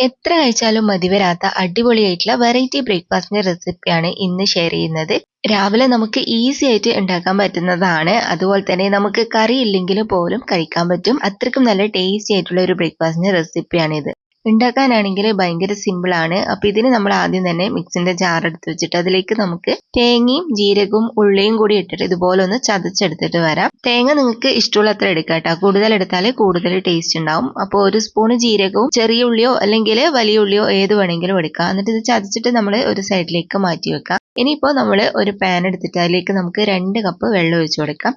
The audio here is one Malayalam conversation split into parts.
എത്ര കഴിച്ചാലും മതിവരാത്ത അടിപൊളിയായിട്ടുള്ള വെറൈറ്റി ബ്രേക്ക്ഫാസ്റ്റിന്റെ റെസിപ്പിയാണ് ഇന്ന് ഷെയർ ചെയ്യുന്നത്. രാവിലെ നമുക്ക് ഈസി ആയിട്ട് ഉണ്ടാക്കാൻ പറ്റുന്നതാണ്. അതുപോലെ തന്നെ നമുക്ക് കറി ഇല്ലെങ്കിൽ പോലും കഴിക്കാൻ പറ്റും. അത്രയ്ക്കും നല്ല ടേസ്റ്റി ആയിട്ടുള്ള ഒരു ബ്രേക്ക്ഫാസ്റ്റിന്റെ റെസിപ്പിയാണിത്. ഉണ്ടാക്കാനാണെങ്കിൽ ഭയങ്കര സിമ്പിൾ ആണ്. അപ്പൊ ഇതിന് നമ്മൾ ആദ്യം തന്നെ മിക്സിന്റെ ജാർ എടുത്ത് വെച്ചിട്ട് അതിലേക്ക് നമുക്ക് തേങ്ങയും ജീരകവും ഉള്ളിയും കൂടി ഇട്ടിട്ട് ഇതുപോലെ ഒന്ന് ചതച്ചെടുത്തിട്ട് വരാം. തേങ്ങ നിങ്ങൾക്ക് ഇഷ്ടമുള്ള അത്ര എടുക്കാം കേട്ടോ. കൂടുതൽ എടുത്താൽ കൂടുതൽ ടേസ്റ്റ് ഉണ്ടാവും. അപ്പോൾ ഒരു സ്പൂണ് ജീരകവും ചെറിയ ഉള്ളിയോ അല്ലെങ്കിൽ വലിയ ഉള്ളിയോ ഏത് വേണമെങ്കിലും എടുക്കാം. എന്നിട്ട് ഇത് ചതച്ചിട്ട് നമ്മൾ ഒരു സൈഡിലേക്ക് മാറ്റി വെക്കാം. ഇനിയിപ്പോൾ നമ്മൾ ഒരു പാൻ എടുത്തിട്ട് അതിലേക്ക് നമുക്ക് 2 കപ്പ് വെള്ളം ഒഴിച്ചു കൊടുക്കാം.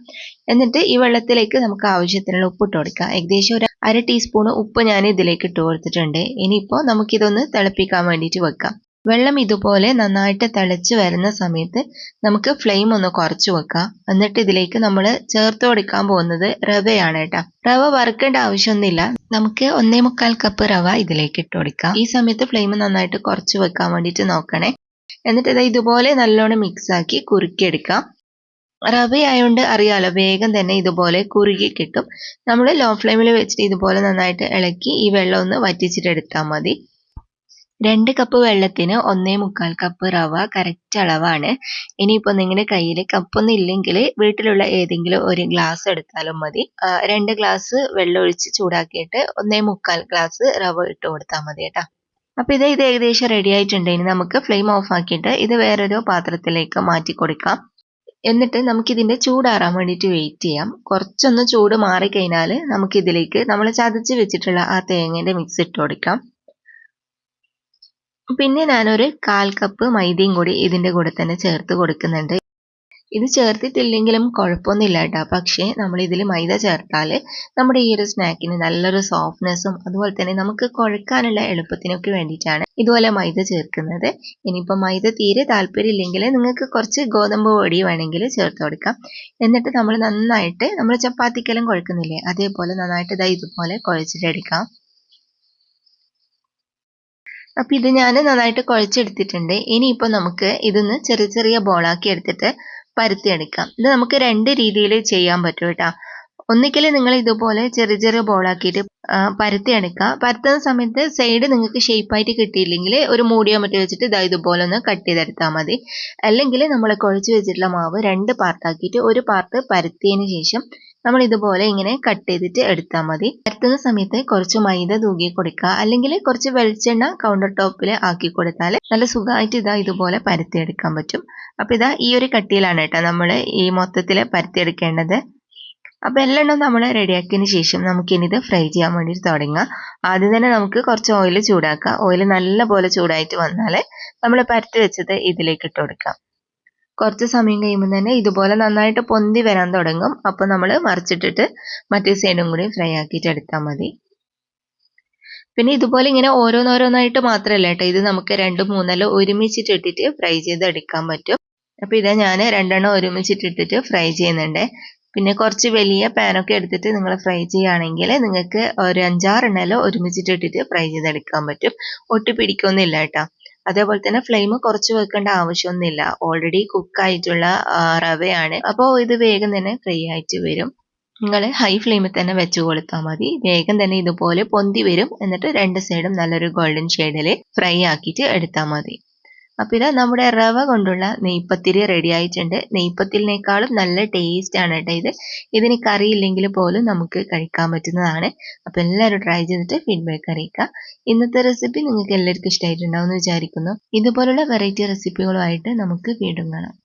എന്നിട്ട് ഈ വെള്ളത്തിലേക്ക് നമുക്ക് ആവശ്യത്തിനുള്ള ഉപ്പ് ഇട്ട് കൊടുക്കാം. ഏകദേശം ഒരു 1/2 ടീസ്പൂൺ ഉപ്പ് ഞാൻ ഇതിലേക്ക് ഇട്ട് കൊടുത്തിട്ടുണ്ട്. ഇനിയിപ്പോൾ നമുക്കിതൊന്ന് തിളപ്പിക്കാൻ വേണ്ടിയിട്ട് വെക്കാം. വെള്ളം ഇതുപോലെ നന്നായിട്ട് തിളച്ച് വരുന്ന സമയത്ത് നമുക്ക് ഫ്ലെയിം ഒന്ന് കുറച്ച് വെക്കാം. എന്നിട്ട് ഇതിലേക്ക് നമ്മൾ ചേർത്ത് കൊടുക്കാൻ പോകുന്നത് റവയാണ് കേട്ടോ. റവ വറുക്കേണ്ട ആവശ്യമൊന്നുമില്ല. നമുക്ക് 1/4 കപ്പ് റവ ഇതിലേക്ക് ഇട്ട് കൊടുക്കാം. ഈ സമയത്ത് ഫ്ലെയിം നന്നായിട്ട് കുറച്ച് വെക്കാൻ വേണ്ടിയിട്ട് നോക്കണേ. എന്നിട്ട് ഇത് ഇതുപോലെ നല്ലോണം മിക്സ് ആക്കി കുറുക്കിയെടുക്കാം. റവ ആയതുകൊണ്ട് അറിയാലോ വേഗം തന്നെ ഇതുപോലെ കുറുകി കിട്ടും. നമ്മൾ ലോ ഫ്ലെയിമിൽ വെച്ചിട്ട് ഇതുപോലെ നന്നായിട്ട് ഇളക്കി ഈ വെള്ളം ഒന്ന് വറ്റിച്ചിട്ട് എടുത്താൽ മതി. 2 കപ്പ് വെള്ളത്തിന് 1/4 കപ്പ് റവ കറക്റ്റ് അളവാണ്. ഇനിയിപ്പോൾ നിങ്ങളുടെ കയ്യിൽ കപ്പൊന്നും ഇല്ലെങ്കിൽ വീട്ടിലുള്ള ഏതെങ്കിലും ഒരു ഗ്ലാസ് എടുത്താലും മതി. 2 ഗ്ലാസ് വെള്ളം ഒഴിച്ച് ചൂടാക്കിയിട്ട് 1/4 ഗ്ലാസ് റവ ഇട്ട് കൊടുത്താൽ മതി കേട്ടോ. അപ്പൊ ഇത് ഏകദേശം റെഡി ആയിട്ടുണ്ട്. ഇനി നമുക്ക് ഫ്ലെയിം ഓഫ് ആക്കിയിട്ട് ഇത് വേറൊരു പാത്രത്തിലേക്ക് മാറ്റി കൊടുക്കാം. എന്നിട്ട് നമുക്കിതിന്റെ ചൂടാറാൻ വേണ്ടിയിട്ട് വെയിറ്റ് ചെയ്യാം. കുറച്ചൊന്ന് ചൂട് മാറിക്കഴിഞ്ഞാൽ നമുക്കിതിലേക്ക് നമ്മൾ ചതച്ച് വെച്ചിട്ടുള്ള ആ തേങ്ങയുടെ മിക്സ് ഇട്ട് കൊടുക്കാം. പിന്നെ ഞാനൊരു 1/4 കപ്പ് മൈദയും കൂടി ഇതിന്റെ കൂടെ തന്നെ ചേർത്ത് കൊടുക്കുന്നുണ്ട്. ഇത് ചേർത്തിട്ടില്ലെങ്കിലും കുഴപ്പമൊന്നുമില്ല കേട്ടോ. പക്ഷേ നമ്മൾ ഇതിൽ മൈദ ചേർത്താൽ നമ്മുടെ ഈ ഒരു സ്നാക്കിന് നല്ലൊരു സോഫ്റ്റ്നെസ്സും അതുപോലെ തന്നെ നമുക്ക് കുഴക്കാനുള്ള എളുപ്പത്തിനൊക്കെ വേണ്ടിയിട്ടാണ് ഇതുപോലെ മൈദ ചേർക്കുന്നത്. ഇനിയിപ്പോൾ മൈദ തീരെ താല്പര്യമില്ലെങ്കിൽ നിങ്ങൾക്ക് കുറച്ച് ഗോതമ്പ് പൊടി വേണമെങ്കിൽ ചേർത്ത് കൊടുക്കാം. എന്നിട്ട് നമ്മൾ നന്നായിട്ട് നമ്മൾ ചപ്പാത്തിക്കെല്ലാം കുഴക്കുന്നില്ലേ അതേപോലെ നന്നായിട്ട് ഇതുപോലെ കുഴച്ചിട്ടെടുക്കാം. അപ്പം ഇത് ഞാൻ നന്നായിട്ട് കുഴച്ചെടുത്തിട്ടുണ്ട്. ഇനിയിപ്പോൾ നമുക്ക് ഇതൊന്ന് ചെറിയ ചെറിയ ബോളാക്കി എടുത്തിട്ട് പരത്തിയെടുക്കാം. ഇത് നമുക്ക് 2 രീതിയിൽ ചെയ്യാൻ പറ്റും കേട്ടോ. ഒന്നിക്കൽ നിങ്ങൾ ഇതുപോലെ ചെറിയ ചെറിയ ബോളാക്കിയിട്ട് പരത്തിയെടുക്കുക. പരത്തുന്ന സമയത്ത് സൈഡ് നിങ്ങൾക്ക് ഷേപ്പായിട്ട് കിട്ടിയില്ലെങ്കിൽ ഒരു മൂടിയോ മറ്റോ വെച്ചിട്ട് ഇതുപോലെ ഒന്ന് കട്ട് ചെയ്തെടുത്താൽ മതി. അല്ലെങ്കിൽ നമ്മൾ കുഴച്ച് വെച്ചിട്ടുള്ള മാവ് 2 പാർട്ടാക്കിയിട്ട് ഒരു പാർട്ട് പരത്തിയതിന് ശേഷം നമ്മൾ ഇതുപോലെ ഇങ്ങനെ കട്ട് ചെയ്തിട്ട് എടുത്താൽ മതി. പരത്തുന്ന സമയത്ത് കുറച്ച് മൈദ തൂക്കി കൊടുക്കുക, അല്ലെങ്കിൽ കുറച്ച് വെളിച്ചെണ്ണ കൗണ്ടർ ടോപ്പിൽ ആക്കി കൊടുത്താൽ നല്ല സുഖമായിട്ട് ഇതുപോലെ പരത്തിയെടുക്കാൻ പറ്റും. അപ്പൊ ഈ ഒരു കട്ടിയിലാണ് കേട്ടോ നമ്മൾ ഈ മൊത്തത്തിൽ പരത്തിയെടുക്കേണ്ടത്. അപ്പൊ എല്ലാം നമ്മൾ റെഡിയാക്കിയതിന് ശേഷം നമുക്കിനി ഇത് ഫ്രൈ ചെയ്യാൻ വേണ്ടിയിട്ട് തുടങ്ങാം. ആദ്യം തന്നെ നമുക്ക് കുറച്ച് ഓയിൽ ചൂടാക്കാം. ഓയിൽ നല്ല പോലെ ചൂടായിട്ട് വന്നാൽ നമ്മൾ പരത്തി വെച്ചത് ഇതിലേക്ക് ഇട്ട് കൊടുക്കാം. കുറച്ച് സമയം കഴിയുമ്പോൾ തന്നെ ഇതുപോലെ നന്നായിട്ട് പൊന്തി വരാൻ തുടങ്ങും. അപ്പോൾ നമ്മൾ മറിച്ചിട്ടിട്ട് മറ്റേ സൈഡും കൂടി ഫ്രൈ ആക്കിയിട്ട് എടുത്താൽ മതി. പിന്നെ ഇതുപോലെ ഇങ്ങനെ ഓരോന്നോരോന്നായിട്ട് മാത്രമല്ല കേട്ടോ, ഇത് നമുക്ക് 2-3 ഒരുമിച്ചിട്ട് ഇട്ടിട്ട് ഫ്രൈ ചെയ്തെടുക്കാൻ പറ്റും. അപ്പോൾ ഞാൻ 2 ഒരുമിച്ചിട്ടിട്ട് ഫ്രൈ ചെയ്യുന്നുണ്ട്. പിന്നെ കുറച്ച് വലിയ പാനൊക്കെ എടുത്തിട്ട് നിങ്ങൾ ഫ്രൈ ചെയ്യുകയാണെങ്കിൽ നിങ്ങൾക്ക് ഒരു 5-6 ഒരുമിച്ചിട്ട് ഇട്ടിട്ട് ഫ്രൈ ചെയ്തെടുക്കാൻ പറ്റും. ഒട്ടി പിടിക്കൊന്നുമില്ല കേട്ടോ. അതേപോലെ തന്നെ ഫ്ലെയിം കുറച്ച് വെക്കേണ്ട ആവശ്യമൊന്നുമില്ല. ഓൾറെഡി കുക്കായിട്ടുള്ള റവയാണ്. അപ്പോൾ ഇത് വേഗം തന്നെ ഫ്രൈ ആയിട്ട് വരും. നിങ്ങൾ ഹൈ ഫ്ലെയിമിൽ തന്നെ വെച്ച് കൊടുത്താൽ മതി. വേഗം തന്നെ ഇതുപോലെ പൊന്തി വരും. എന്നിട്ട് 2 സൈഡും നല്ലൊരു ഗോൾഡൻ ഷെയ്ഡിൽ ഫ്രൈ ആക്കിയിട്ട് എടുത്താൽ മതി. അപ്പോൾ നമ്മുടെ റവ കൊണ്ടുള്ള നെയ്പത്തിരി റെഡി ആയിട്ടുണ്ട്. നെയ്പത്തിലിനേക്കാളും നല്ല ടേസ്റ്റ് ആണ് കേട്ടോ ഇത്. ഇതിന് കറിയില്ലെങ്കിൽ പോലും നമുക്ക് കഴിക്കാൻ പറ്റുന്നതാണ്. അപ്പോൾ എല്ലാവരും ട്രൈ ചെയ്തിട്ട് ഫീഡ്ബാക്ക് അറിയിക്കുക. ഇന്നത്തെ റെസിപ്പി നിങ്ങൾക്ക് എല്ലാവർക്കും ഇഷ്ടമായിട്ടുണ്ടാവും എന്ന് വിചാരിക്കുന്നു. ഇതുപോലുള്ള വെറൈറ്റി റെസിപ്പികളുമായിട്ട് നമുക്ക് വീണ്ടും കാണാം.